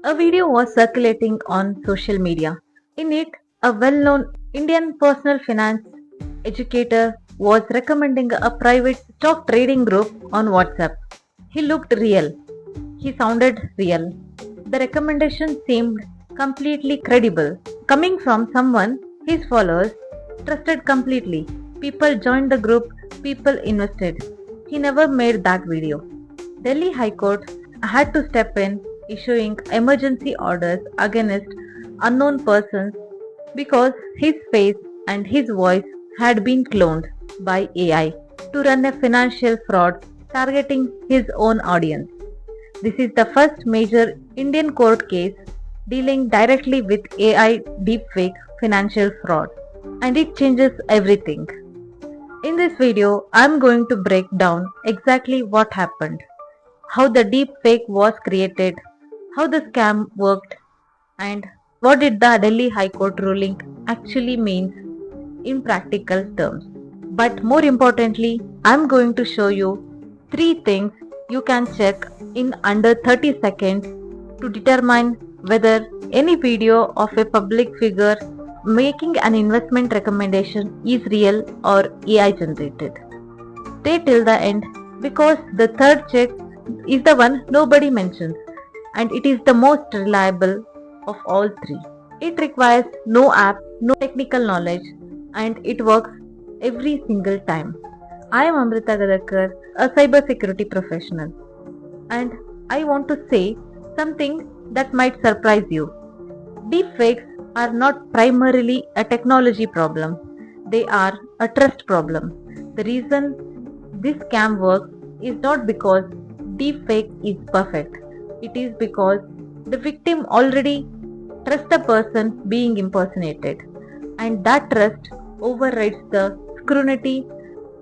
A video was circulating on social media. In it, a well known Indian personal finance educator was recommending a private stock trading group on WhatsApp. He looked real. He sounded real. The recommendation seemed completely credible. Coming from someone his followers trusted completely. People joined the group, people invested. He never made that video. Delhi High Court had to step in, issuing emergency orders against unknown persons because his face and his voice had been cloned by AI to run a financial fraud targeting his own audience. This is the first major Indian court case dealing directly with AI deepfake financial fraud, and it changes everything. In this video, I am going to break down exactly what happened, how the deepfake was created, how the scam worked, and what did the Delhi High Court ruling actually means in practical terms. But more importantly, I am going to show you 3 things you can check in under 30 seconds to determine whether any video of a public figure making an investment recommendation is real or AI generated. Stay till the end because the third check is the one nobody mentions, and it is the most reliable of all 3. It requires no app, no technical knowledge, and it works every single time. I am Amrita Gadakar, a cybersecurity professional, and I want to say something that might surprise you. Deepfakes are not primarily a technology problem, they are a trust problem. The reason this scam works is not because deepfake is perfect, it is because the victim already trusts the person being impersonated, and that trust overrides the scrutiny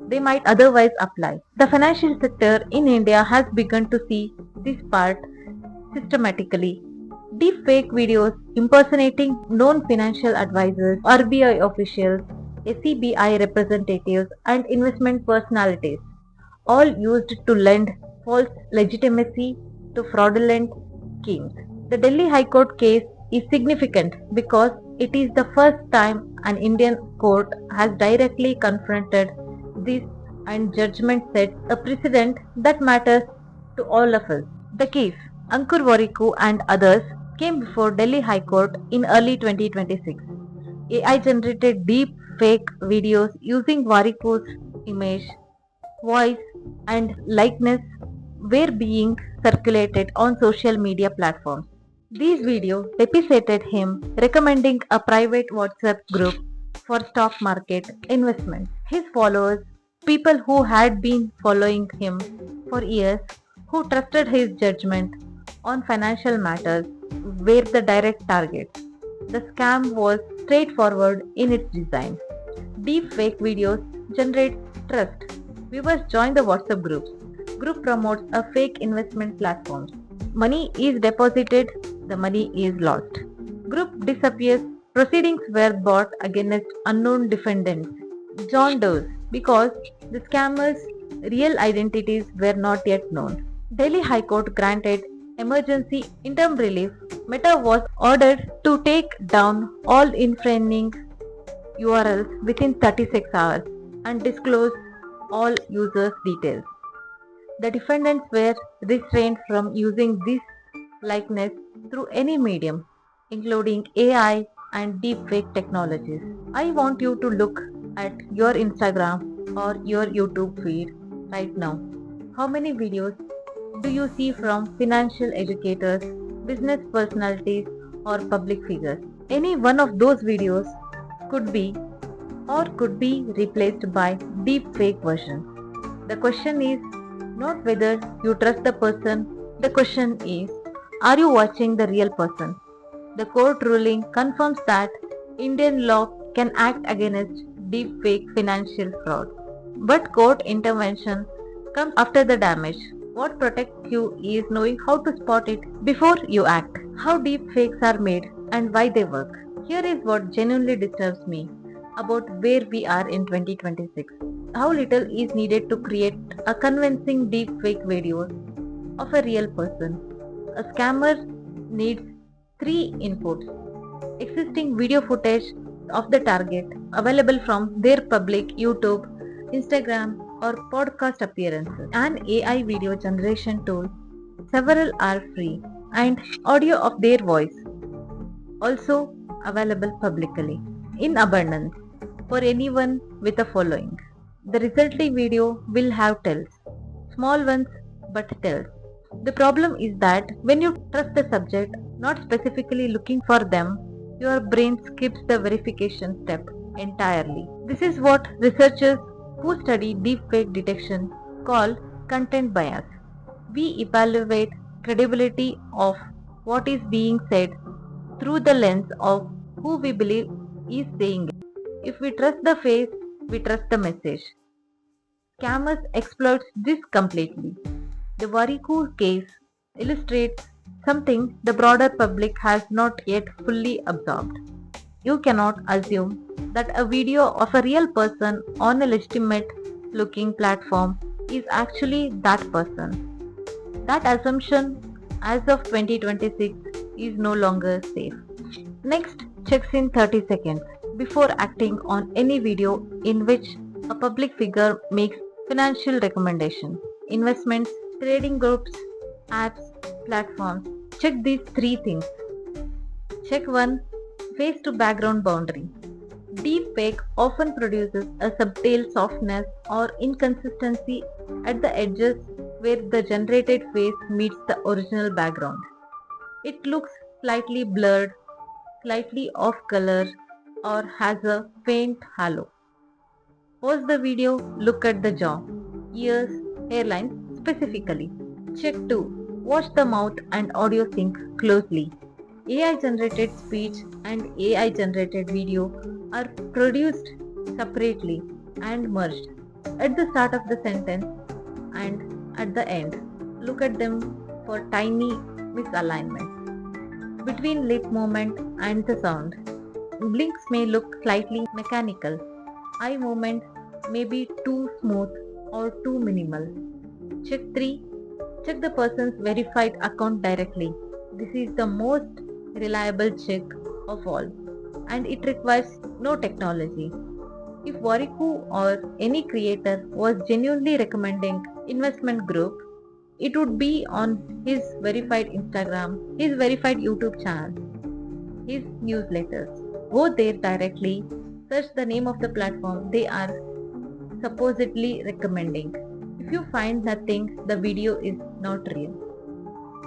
they might otherwise apply. The financial sector in India has begun to see this part systematically. Deepfake videos impersonating known financial advisors, RBI officials, SCBI representatives, and investment personalities, all used to lend false legitimacy to fraudulent schemes. The Delhi High Court case is significant because it is the first time an Indian court has directly confronted this, and judgment sets a precedent that matters to all of us. The case, Ankur Warikoo and others, came before Delhi High Court in early 2026. AI generated deep fake videos using Warikoo's image, voice, and likeness were being circulated on social media platforms. These videos depicted him recommending a private WhatsApp group for stock market investments. His followers, people who had been following him for years, who trusted his judgment on financial matters, were the direct targets. The scam was straightforward in its design. Deepfake videos generate trust. Viewers join the WhatsApp groups. Group promotes a fake investment platform. Money is deposited, the money is lost. Group disappears. Proceedings were brought against unknown defendants. John Doe's because the scammers' real identities were not yet known. Delhi High Court granted emergency interim relief. Meta was ordered to take down all infringing URLs within 36 hours and disclose all users' details. The defendants were restrained from using this likeness through any medium, including AI and deepfake technologies. I want you to look at your Instagram or your YouTube feed right now. How many videos do you see from financial educators, business personalities, or public figures? Any one of those videos could be replaced by deepfake versions. The question is not whether you trust the person, the question is, are you watching the real person? The court ruling confirms that Indian law can act against deepfake financial fraud. But court intervention comes after the damage. What protects you is knowing how to spot it before you act, how deepfakes are made, and why they work. Here is what genuinely disturbs me about where we are in 2026. How little is needed to create a convincing deepfake video of a real person. A scammer needs three inputs: existing video footage of the target available from their public YouTube, Instagram, or podcast appearances, an AI video generation tool, several are free, and audio of their voice, also available publicly in abundance for anyone with a following. The resulting video will have tells, small ones but tells. The problem is that when you trust the subject, not specifically looking for them, your brain skips the verification step entirely. This is what researchers who study deepfake detection call content bias. We evaluate credibility of what is being said through the lens of who we believe is saying it. If we trust the face, we trust the message. Scammers exploit this completely. The Wariku case illustrates something the broader public has not yet fully absorbed. You cannot assume that a video of a real person on a legitimate looking platform is actually that person. That assumption, as of 2026, is no longer safe. Next, checks in 30 seconds before acting on any video in which a public figure makes financial recommendations, investments, trading groups, apps, platforms. Check these three things. Check 1. Face to background boundary. Deepfake often produces a subtle softness or inconsistency at the edges where the generated face meets the original background. It looks slightly blurred, slightly off color, or has a faint halo. Pause the video, look at the jaw, ears, hairline specifically. Check 2. Watch the mouth and audio sync closely. AI generated speech and AI generated video are produced separately and merged at the start of the sentence and at the end. Look at them for tiny misalignments between lip movement and the sound. Blinks may look slightly mechanical. Eye movement may be too smooth or too minimal. Check 3. Check the person's verified account directly. This is the most reliable check of all, and it requires no technology. If Wariku or any creator was genuinely recommending investment group, it would be on his verified Instagram, his verified YouTube channel, his newsletters. Go there directly, search the name of the platform they are supposedly recommending. If you find nothing, the video is not real.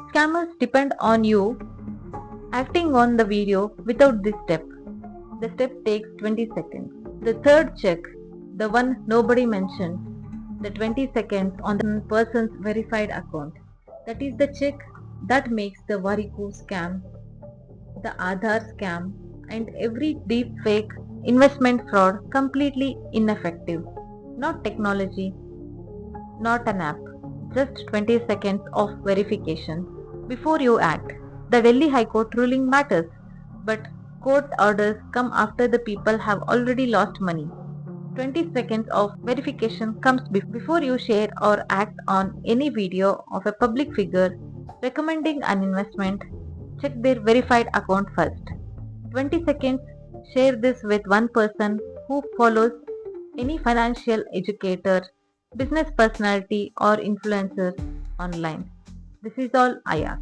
Scammers depend on you acting on the video without this step. The step takes 20 seconds. The third check, the one nobody mentioned, the 20 seconds on the person's verified account. That is the check that makes the Wariku scam, the Aadhaar scam, and every deep fake investment fraud completely ineffective. Not technology, not an app, just 20 seconds of verification before you act. The Delhi High Court ruling matters, but court orders come after the people have already lost money. 20 seconds of verification comes before you share or act on any video of a public figure recommending an investment. Check their verified account first. 20 seconds, share this with one person who follows any financial educator, business personality, or influencer online. This is all I ask.